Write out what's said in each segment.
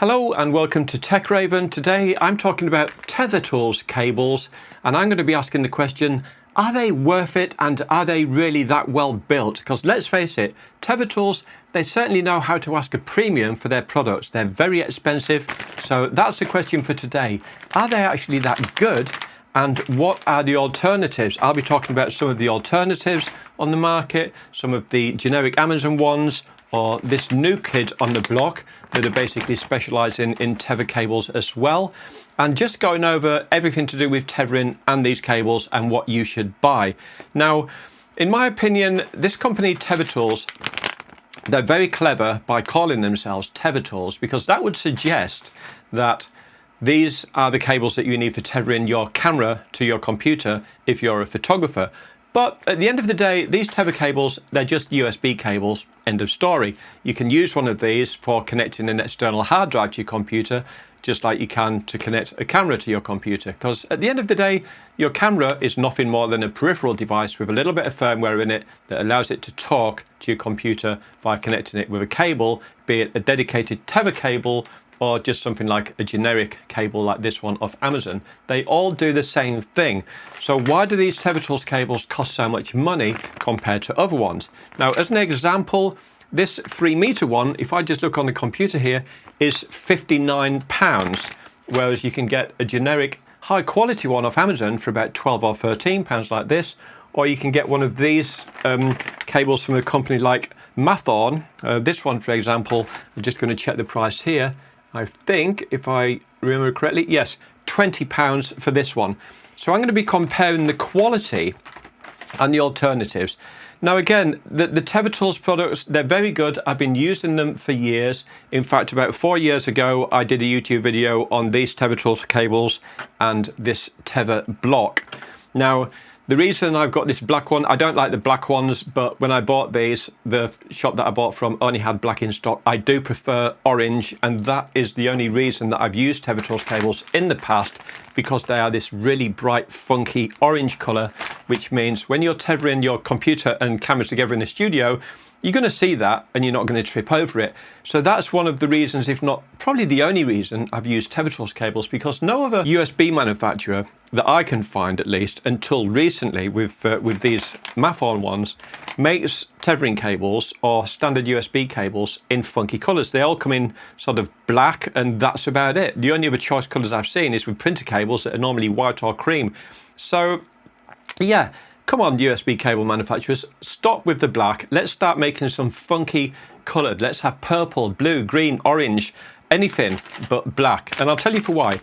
Hello and welcome to Tech Raven. Today I'm talking about Tether Tools cables, and I'm going to be asking the question, are they worth it and are they really that well built? Because let's face it, Tether Tools, they certainly know how to ask a premium for their products. They're very expensive, so that's the question for today. Are they actually that good? And what are the alternatives? I'll be talking about some of the alternatives on the market, some of the generic Amazon ones, or this new kid on the block that are basically specializing in tether cables as well, and just going over everything to do with tethering and these cables and what you should buy. Now, in my opinion, this company Tether Tools, they're very clever by calling themselves Tether Tools, because that would suggest that these are the cables that you need for tethering your camera to your computer if you're a photographer. But at the end of the day, these tether cables, they're just USB cables, end of story. You can use one of these for connecting an external hard drive to your computer, just like you can to connect a camera to your computer. Because at the end of the day, your camera is nothing more than a peripheral device with a little bit of firmware in it that allows it to talk to your computer by connecting it with a cable, be it a dedicated tether cable or just something like a generic cable like this one off Amazon. They all do the same thing. So why do these Tether Tools cables cost so much money compared to other ones? Now, as an example, this 3-meter one, if I just look on the computer here, is £59, whereas you can get a generic high quality one off Amazon for about £12 or £13 like this, or you can get one of these cables from a company like Mathorn. This one, for example, I'm just going to check the price here. I think, if I remember correctly, yes, £20 for this one. So I'm going to be comparing the quality and the alternatives. Now again, the Tether Tools products, they're very good. I've been using them for years. In fact, about 4 years ago, I did a YouTube video on these Tether Tools cables and this tether block. Now, the reason I've got this black one, I don't like the black ones, but when I bought these, the shop that I bought from only had black in stock. I do prefer orange, and that is the only reason that I've used Tether Tools cables in the past, because they are this really bright, funky orange color, which means when you're tethering your computer and camera together in the studio, you're going to see that and you're not going to trip over it. So that's one of the reasons, if not probably the only reason, I've used Tether Tools cables, because no other USB manufacturer that I can find, at least until recently with these Mathorn ones, makes tethering cables or standard USB cables in funky colors. They all come in sort of black, and that's about it. The only other choice colors I've seen is with printer cables that are normally white or cream. So yeah, come on, USB cable manufacturers, stop with the black. Let's start making some funky colored. Let's have purple, blue, green, orange, anything but black. And I'll tell you for why.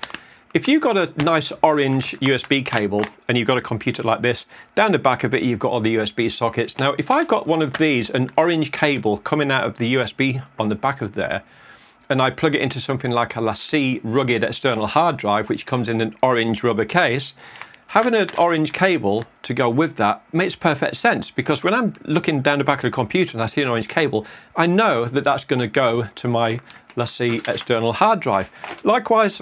If you've got a nice orange USB cable and you've got a computer like this, down the back of it you've got all the USB sockets. Now, if I've got one of these, an orange cable coming out of the USB on the back of there, and I plug it into something like a LaCie rugged external hard drive, which comes in an orange rubber case, having an orange cable to go with that makes perfect sense, because when I'm looking down the back of the computer and I see an orange cable, I know that that's going to go to my LaCie external hard drive. Likewise,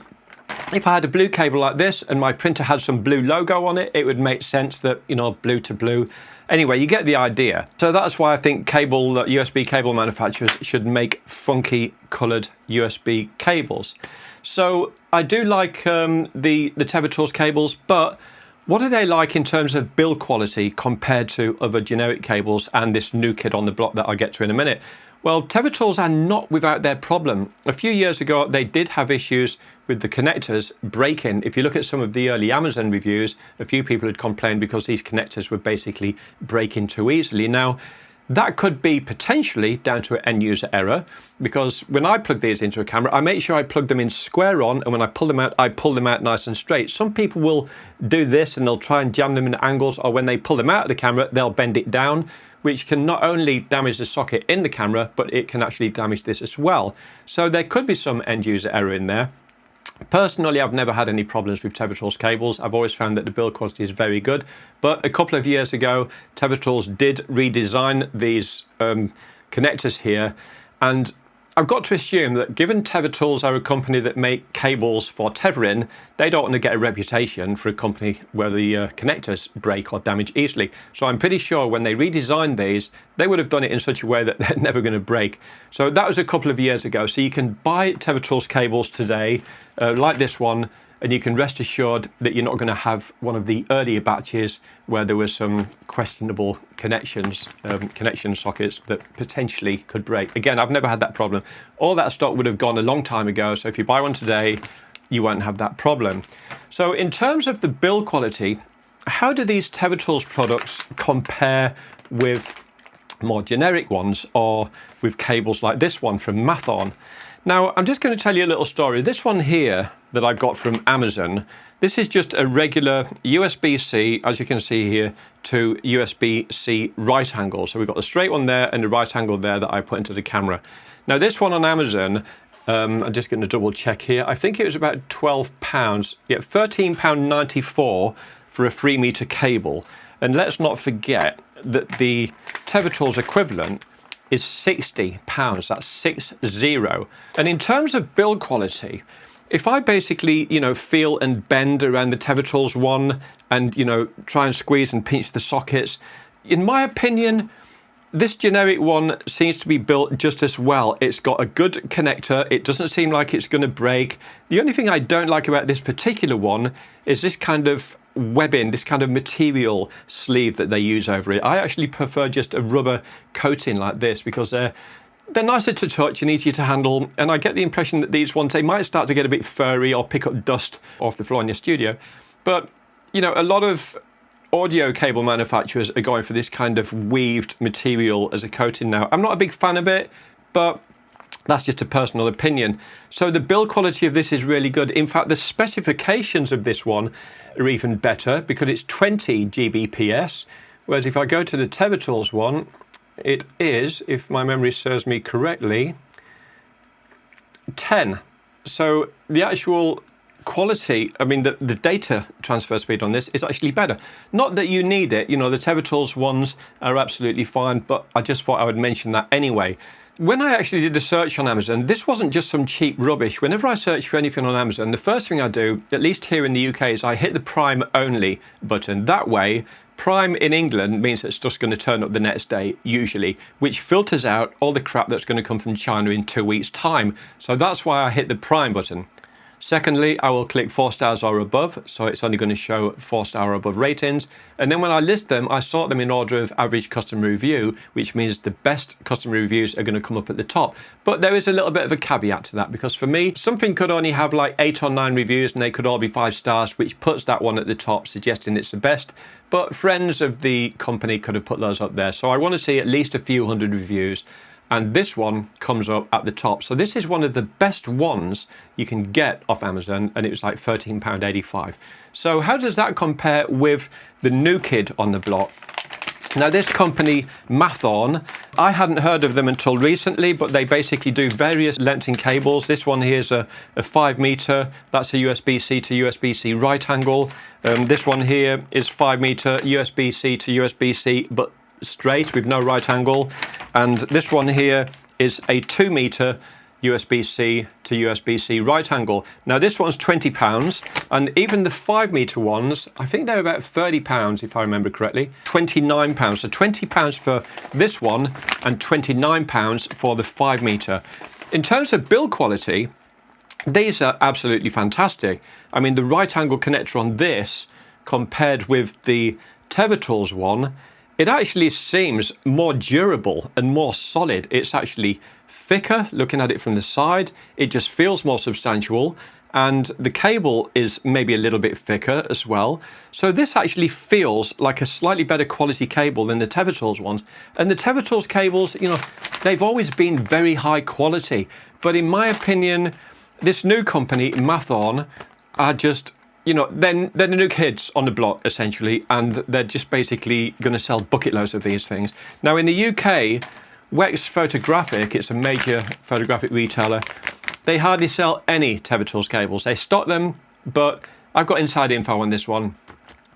if I had a blue cable like this and my printer had some blue logo on it, it would make sense that, you know, blue to blue. Anyway, you get the idea. So that's why I think USB cable manufacturers should make funky colored USB cables. So I do like the Tether Tools cables, but what are they like in terms of build quality compared to other generic cables and this new kid on the block that I'll get to in a minute? Well, Tether Tools are not without their problem. A few years ago, they did have issues with the connectors breaking. If you look at some of the early Amazon reviews, a few people had complained because these connectors were basically breaking too easily. Now, that could be potentially down to an end user error, because when I plug these into a camera, I make sure I plug them in square on, and when I pull them out, I pull them out nice and straight. Some people will do this and they'll try and jam them in angles, or when they pull them out of the camera, they'll bend it down, which can not only damage the socket in the camera, but it can actually damage this as well. So there could be some end user error in there. Personally, I've never had any problems with Tether Tools cables. I've always found that the build quality is very good. But a couple of years ago, Tether Tools did redesign these connectors here, and I've got to assume that given Tether Tools are a company that make cables for tethering, they don't want to get a reputation for a company where the connectors break or damage easily. So I'm pretty sure when they redesigned these, they would have done it in such a way that they're never going to break. So that was a couple of years ago. So you can buy Tether Tools cables today, like this one, and you can rest assured that you're not going to have one of the earlier batches where there was some questionable connections, connection sockets that potentially could break. Again, I've never had that problem. All that stock would have gone a long time ago, so if you buy one today, you won't have that problem. So in terms of the build quality, how do these Tether Tools products compare with more generic ones or with cables like this one from Mathorn? Now, I'm just going to tell you a little story. This one here that I got from Amazon, this is just a regular USB-C, as you can see here, to USB-C right angle. So we've got the straight one there and the right angle there that I put into the camera. Now this one on Amazon, I'm just going to double check here. I think it was about £12. Yeah, £13.94 for a 3-meter cable. And let's not forget that the Tether Tools equivalent is £60. That's 60. And in terms of build quality, if I basically, feel and bend around the Tether Tools one and, try and squeeze and pinch the sockets, in my opinion, this generic one seems to be built just as well. It's got a good connector. It doesn't seem like it's going to break. The only thing I don't like about this particular one is this kind of webbing, this kind of material sleeve that they use over it. I actually prefer just a rubber coating like this because they're nicer to touch and easier to handle. And I get the impression that these ones, they might start to get a bit furry or pick up dust off the floor in your studio. But, a lot of audio cable manufacturers are going for this kind of weaved material as a coating now. I'm not a big fan of it, but that's just a personal opinion. So the build quality of this is really good. In fact, the specifications of this one are even better because it's 20 Gbps, whereas if I go to the Tether Tools one, it is, if my memory serves me correctly, 10. So the actual quality, the data transfer speed on this is actually better. Not that you need it, the Tether Tools ones are absolutely fine, but I just thought I would mention that anyway. When I actually did a search on Amazon, this wasn't just some cheap rubbish. Whenever I search for anything on Amazon, the first thing I do, at least here in the UK, is I hit the Prime Only button. That way, Prime in England means it's just going to turn up the next day, usually, which filters out all the crap that's going to come from China in 2 weeks' time. So that's why I hit the Prime button. Secondly, I will click 4 stars or above, so it's only going to show 4-star or above ratings. And then when I list them, I sort them in order of average customer review, which means the best customer reviews are going to come up at the top. But there is a little bit of a caveat to that, because for me, something could only have like 8 or 9 reviews and they could all be 5 stars, which puts that one at the top, suggesting it's the best. But friends of the company could have put those up there. So I want to see at least a few hundred reviews. And this one comes up at the top. So this is one of the best ones you can get off Amazon, and it was like £13.85. So how does that compare with the new kid on the block? Now this company, Mathorn, I hadn't heard of them until recently, but they basically do various lengths in cables. This one here is a 5 meter, that's a USB-C to USB-C right angle. This one here is 5 meter USB-C to USB-C, but straight with no right angle. And this one here is a 2 meter USB-C to USB-C right angle. Now this one's £20, and even the 5 meter ones, I think they're about £30 if I remember correctly. £29, so £20 for this one and £29 for the 5 meter. In terms of build quality, these are absolutely fantastic. I mean, the right angle connector on this compared with the Tether Tools one, it actually seems more durable and more solid. It's actually thicker, looking at it from the side. It just feels more substantial. And the cable is maybe a little bit thicker as well. So this actually feels like a slightly better quality cable than the Tether Tools ones. And the Tether Tools cables, they've always been very high quality. But in my opinion, this new company, Mathorn, are just, they're the new kids on the block, essentially, and they're just basically going to sell bucket loads of these things. Now, in the UK, Wex Photographic, it's a major photographic retailer, they hardly sell any Tether Tools cables. They stock them, but I've got inside info on this one.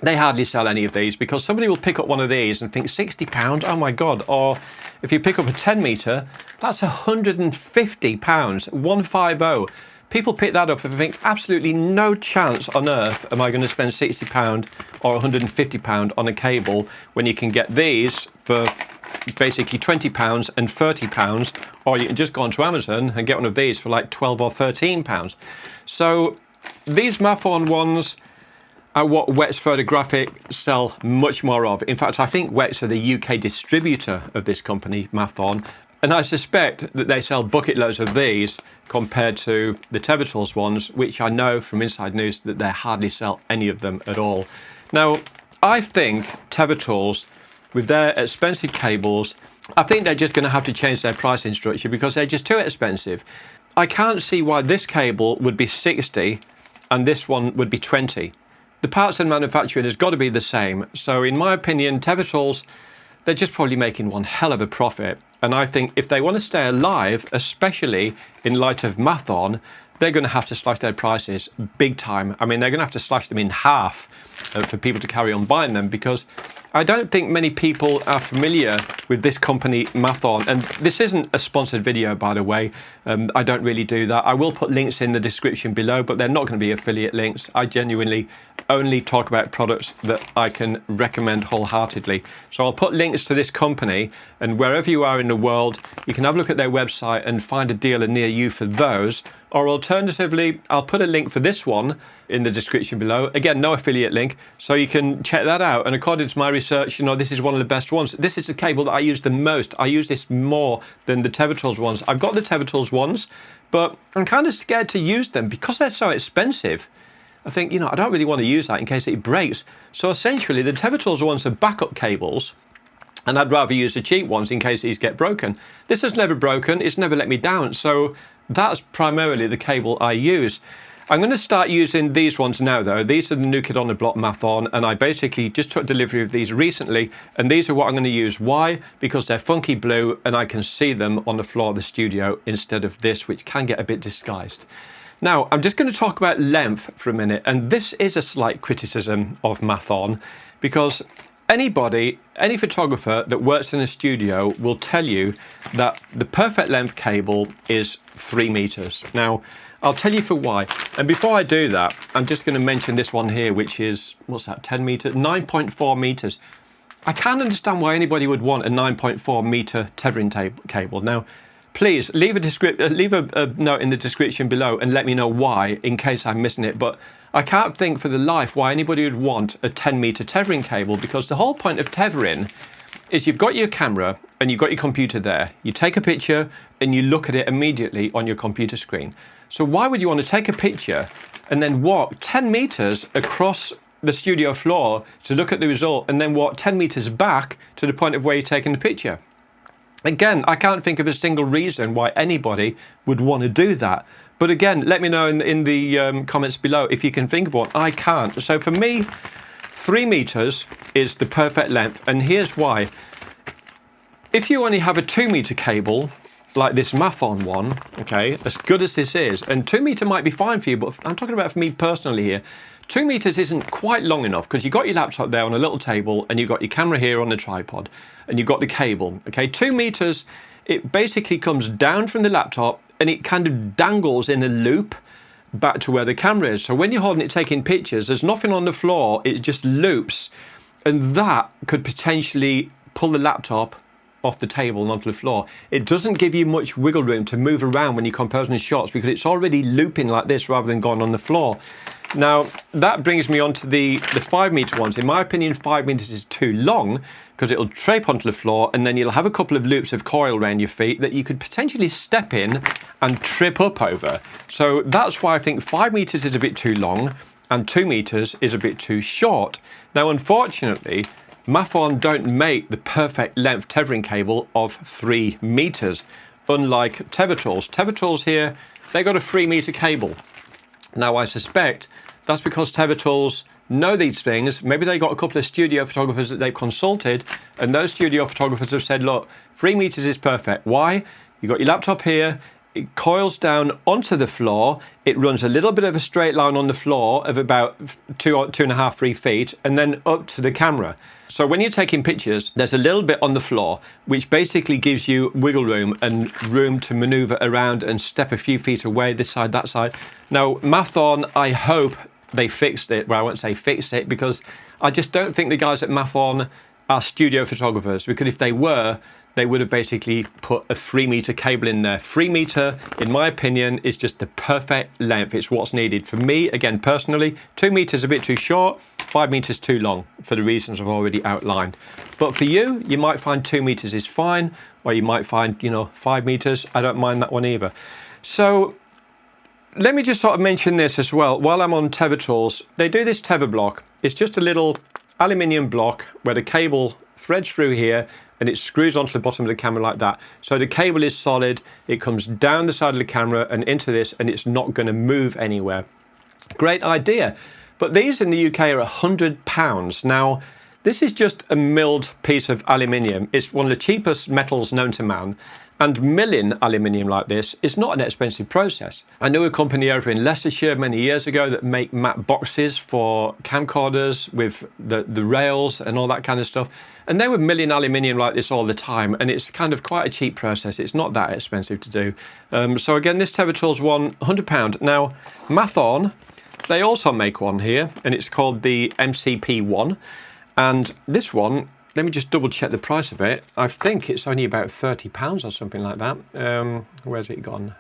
They hardly sell any of these because somebody will pick up one of these and think £60, oh my God. Or if you pick up a 10 meter, That's £150, 150. People pick that up and think absolutely no chance on earth am I going to spend £60 or £150 on a cable when you can get these for basically £20 and £30, or you can just go onto Amazon and get one of these for like £12 or £13. So these Mathorn ones are what Wets Photographic sell much more of. In fact, I think Wets are the UK distributor of this company, Mathorn, and I suspect that they sell bucket loads of these compared to the Tether Tools ones, which I know from inside news that they hardly sell any of them at all. Now, I think Tether Tools, with their expensive cables, I think they're just going to have to change their pricing structure because they're just too expensive. I can't see why this cable would be 60 and this one would be 20. The parts and manufacturing has got to be the same. So in my opinion, Tether Tools, they're just probably making one hell of a profit. And I think if they want to stay alive, especially in light of Mathorn, they're going to have to slash their prices big time. I mean, they're going to have to slash them in half for people to carry on buying them, because I don't think many people are familiar with this company, Mathorn. And this isn't a sponsored video, by the way. I don't really do that. I will put links in the description below, but they're not going to be affiliate links. I genuinely only talk about products that I can recommend wholeheartedly. So I'll put links to this company, and wherever you are in the world, you can have a look at their website and find a dealer near you for those. Or alternatively, I'll put a link for this one in the description below. Again, no affiliate link, so you can check that out. And according to my research, you know, this is one of the best ones. This is the cable that I use the most. I use this more than the Tether Tools ones. I've got the Tether Tools ones, but I'm kind of scared to use them because they're so expensive. I think, you know, I don't really want to use that in case it breaks. So essentially, the Tether Tools ones are backup cables, and I'd rather use the cheap ones in case these get broken. This has never broken. It's never let me down. So that's primarily the cable I use. I'm going to start using these ones now, though. These are the new kid on the block Mathorn, and I basically just took delivery of these recently, and these are what I'm going to use. Why? Because they're funky blue, and I can see them on the floor of the studio instead of this, which can get a bit disguised. Now, I'm just going to talk about length for a minute, and this is a slight criticism of Mathorn, because anybody, any photographer that works in a studio will tell you that the perfect length cable is 3 meters. Now, I'll tell you for why. And before I do that, I'm just going to mention this one here, which is, what's that, 10 meters? 9.4 meters. I can't understand why anybody would want a 9.4 meter tethering cable. Now, please leave a note in the description below and let me know why, in case I'm missing it. But I can't think for the life why anybody would want a 10 meter tethering cable, because the whole point of tethering is you've got your camera and you've got your computer there. You take a picture and you look at it immediately on your computer screen. So why would you want to take a picture and then walk 10 meters across the studio floor to look at the result and then walk 10 meters back to the point of where you're taking the picture? Again, I can't think of a single reason why anybody would want to do that. But again, let me know in the comments below if you can think of one. I can't. So for me, 3 meters is the perfect length. And here's why. If you only have a 2 meter cable, like this Mathorn one, okay, as good as this is, and 2 meter might be fine for you, but I'm talking about for me personally here, 2 meters isn't quite long enough, because you've got your laptop there on a little table and you've got your camera here on the tripod and you've got the cable. Okay, 2 meters, it basically comes down from the laptop and it kind of dangles in a loop back to where the camera is. So when you're holding it taking pictures, there's nothing on the floor, it just loops, and that could potentially pull the laptop off the table and onto the floor. It doesn't give you much wiggle room to move around when you're composing shots, because it's already looping like this rather than going on the floor. Now, that brings me on to the 5 meter ones. In my opinion, 5 meters is too long, because it'll drape onto the floor and then you'll have a couple of loops of coil around your feet that you could potentially step in and trip up over. So that's why I think 5 meters is a bit too long and 2 meters is a bit too short. Now, unfortunately, Mathorn don't make the perfect length tethering cable of 3 meters, unlike Tether Tools. Tether Tools here, they got a 3 meter cable. Now, I suspect that's because Tether Tools know these things. Maybe they got a couple of studio photographers that they've consulted, and those studio photographers have said, look, 3 meters is perfect. Why? You got your laptop here, it coils down onto the floor. It runs a little bit of a straight line on the floor of about 2.5, 3 feet, and then up to the camera. So when you're taking pictures, there's a little bit on the floor, which basically gives you wiggle room and room to maneuver around and step a few feet away, this side, that side. Now, Mathorn, I hope they fixed it. Well, I won't say fixed it, because I just don't think the guys at Mathorn are studio photographers, because if they were, they would have basically put a 3-meter cable in there. 3 meter, in my opinion, is just the perfect length. It's what's needed. For me, again, personally, 2 meters is a bit too short, 5 meters too long, for the reasons I've already outlined. But for you, you might find 2 meters is fine, or you might find, 5 meters. I don't mind that one either. So let me just sort of mention this as well. While I'm on Tether Tools, they do this tether block. It's just a little aluminium block where the cable threads through here and it screws onto the bottom of the camera like that. So the cable is solid, it comes down the side of the camera and into this, and it's not going to move anywhere. Great idea. But these in the UK are £100. Now, this is just a milled piece of aluminium. It's one of the cheapest metals known to man. And milling aluminium like this is not an expensive process. I knew a company over in Leicestershire many years ago that make matte boxes for camcorders with the rails and all that kind of stuff. And they were milling aluminium like this all the time. And it's kind of quite a cheap process. It's not that expensive to do. So again, this Tether Tools one, £100. Now, Mathorn, they also make one here, and it's called the MCP1. And this one, let me just double check the price of it. I think it's only about £30 or something like that. Where's it gone?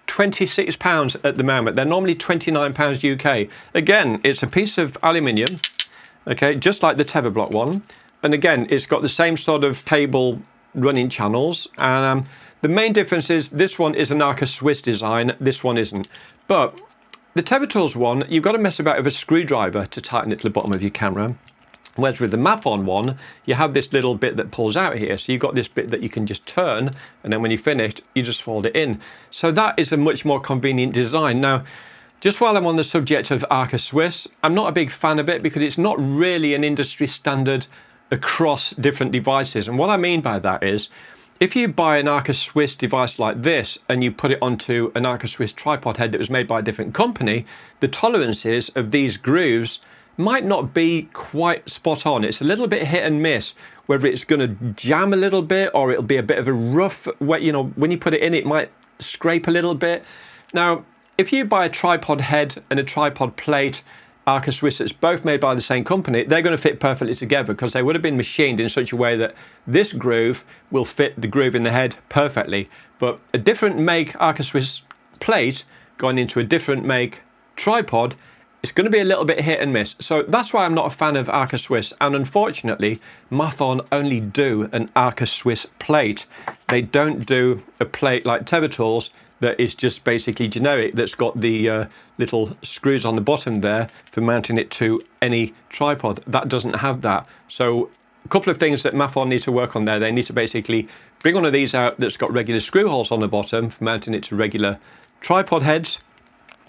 £26 at the moment. They're normally £29 UK. Again, it's a piece of aluminium, okay, just like the Tether block one. And again, it's got the same sort of cable running channels. And the main difference is this one is an Arca Swiss design, this one isn't. But the Tether Tools one, you've got to mess about with a screwdriver to tighten it to the bottom of your camera. Whereas with the Mathorn one, you have this little bit that pulls out here. So you've got this bit that you can just turn, and then when you're finished, you just fold it in. So that is a much more convenient design. Now, just while I'm on the subject of Arca Swiss, I'm not a big fan of it because it's not really an industry standard across different devices. And what I mean by that is, if you buy an Arca Swiss device like this and you put it onto an Arca Swiss tripod head that was made by a different company, the tolerances of these grooves might not be quite spot on. It's a little bit hit and miss, whether it's going to jam a little bit or it'll be a bit of a rough, when you put it in, it might scrape a little bit. Now, if you buy a tripod head and a tripod plate, Arca Swiss, that's both made by the same company, they're going to fit perfectly together because they would have been machined in such a way that this groove will fit the groove in the head perfectly. But a different make Arca Swiss plate going into a different make tripod, it's going to be a little bit hit and miss. So that's why I'm not a fan of Arca Swiss. And unfortunately, Mathorn only do an Arca Swiss plate. They don't do a plate like Tether Tools that is just basically generic, that's got the little screws on the bottom there for mounting it to any tripod. That doesn't have that. So a couple of things that Mathorn need to work on there. They need to basically bring one of these out that's got regular screw holes on the bottom for mounting it to regular tripod heads.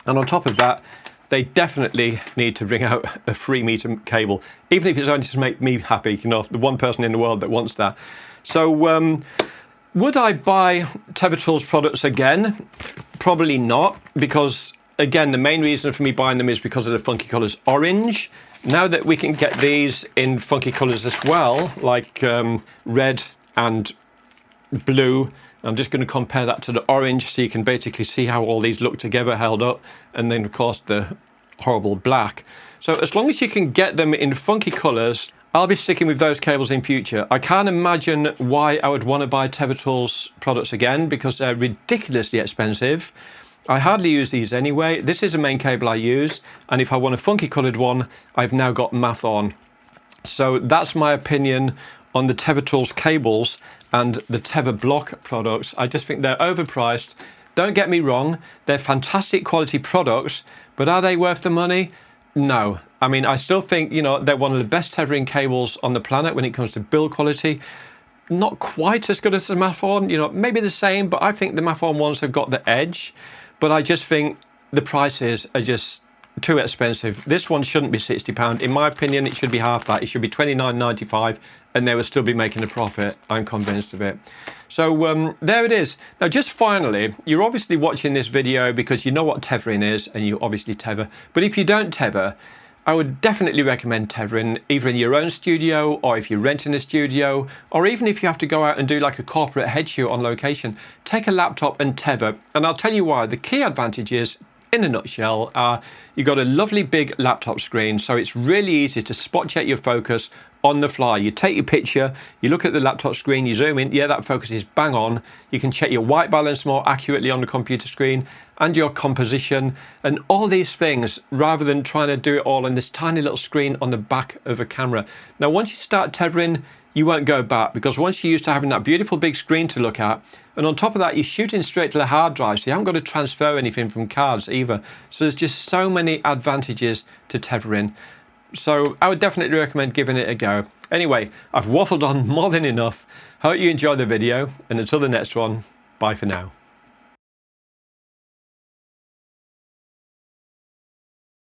And on top of that, they definitely need to bring out a 3-meter cable, even if it's only to make me happy, the one person in the world that wants that. So would I buy Tether Tools products again? Probably not, because again, the main reason for me buying them is because of the funky colours. Orange, now that we can get these in funky colours as well, like red and blue, I'm just going to compare that to the orange so you can basically see how all these look together held up, and then of course the horrible black. So as long as you can get them in funky colours, I'll be sticking with those cables in future. I can't imagine why I would want to buy Tether Tools products again, because they're ridiculously expensive. I hardly use these anyway. This is the main cable I use, and if I want a funky coloured one, I've now got Mathorn. So that's my opinion on the Tether Tools cables and the Tether block products. I just think they're overpriced. Don't get me wrong, they're fantastic quality products, but are they worth the money? No. I mean, I still think, they're one of the best tethering cables on the planet when it comes to build quality. Not quite as good as the Mathorn, maybe the same, but I think the Mathorn ones have got the edge. But I just think the prices are just too expensive. This one shouldn't be £60. In my opinion, it should be half that. It should be £29.95 and they would still be making a profit. I'm convinced of it. So there it is. Now, just finally, you're obviously watching this video because you know what tethering is and you obviously tether. But if you don't tether, I would definitely recommend tethering either in your own studio, or if you're renting a studio, or even if you have to go out and do like a corporate head shoot on location, take a laptop and tether. And I'll tell you why. The key advantages, in a nutshell, are you've got a lovely big laptop screen, so it's really easy to spot check your focus on the fly. You take your picture, you look at the laptop screen, you zoom in, yeah, that focus is bang on. You can check your white balance more accurately on the computer screen and your composition and all these things, rather than trying to do it all on this tiny little screen on the back of a camera. Now, once you start tethering, you won't go back, because once you're used to having that beautiful big screen to look at, and on top of that, you're shooting straight to the hard drive, so you haven't got to transfer anything from cards either. So there's just so many advantages to tethering. So I would definitely recommend giving it a go. Anyway, I've waffled on more than enough. Hope you enjoyed the video, and until the next one, bye for now.